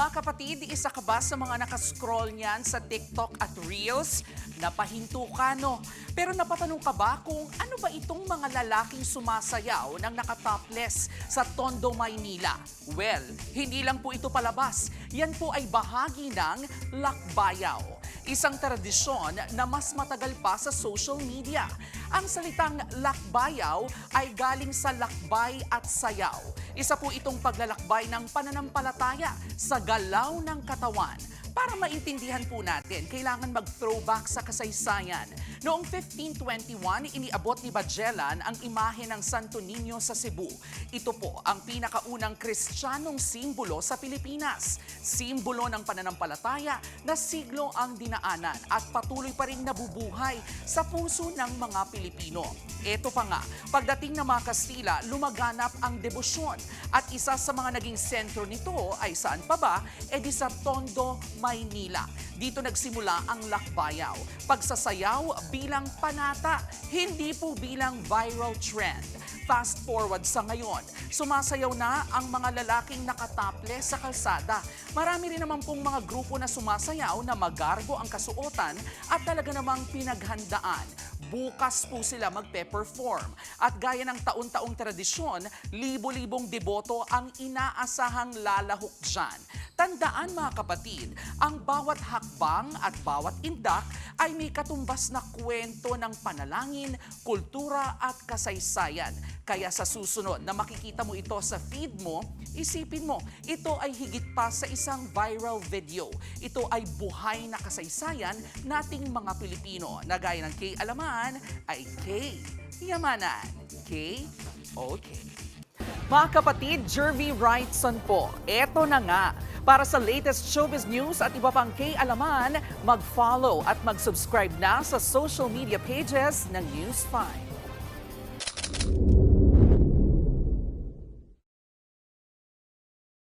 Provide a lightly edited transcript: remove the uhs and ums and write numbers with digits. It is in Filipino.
Mga kapatid, isa ka ba sa mga nakascroll niyan sa TikTok at Reels? Napahinto ka, no? Pero napatanong ka ba kung ano ba itong mga lalaking sumasayaw ng nakatopless sa Tondo, Maynila? Well, hindi lang po ito palabas. Yan po ay bahagi ng lakbayaw. Isang tradisyon na mas matagal pa sa social media. Ang salitang lakbayaw ay galing sa lakbay at sayaw. Isa po itong paglalakbay ng pananampalataya sa galaw ng katawan. Para maintindihan po natin, kailangan mag-throwback sa kasaysayan. Noong 1521, iniabot ni Magellan ang imahe ng Santo Niño sa Cebu. Ito po ang pinakaunang Kristiyanong simbolo sa Pilipinas. Simbolo ng pananampalataya na siglo ang dinaanan at patuloy pa rin nabubuhay sa puso ng mga Pilipino. Ito pa nga, pagdating ng mga Kastila, lumaganap ang debosyon. At isa sa mga naging sentro nito ay saan pa ba? Di sa Tondo, Maynila. Dito nagsimula ang lakbayaw. Pagsasayaw bilang panata, hindi po bilang viral trend. Fast forward sa ngayon, sumasayaw na ang mga lalaking nakatopless sa kalsada. Marami rin naman pong mga grupo na sumasayaw na magarbo ang kasuotan at talaga namang pinaghandaan. Bukas po sila magpe-perform. At gaya ng taon-taong tradisyon, libo-libong deboto ang inaasahang lalahok dyan. Tandaan mga kapatid, ang bawat hakbang at bawat indak ay may katumbas na kwento ng panalangin, kultura at kasaysayan. Kaya sa susunod na makikita mo ito sa feed mo, isipin mo, ito ay higit pa sa isang viral video. Ito ay buhay na kasaysayan nating mga Pilipino na gaya ng K Alaman ay K Yamanan. K? Okay. Mga kapatid, Jervy Wrightson po. Eto na nga. Para sa latest showbiz news at iba pang K-alaman, mag-follow at mag-subscribe na sa social media pages ng News 5.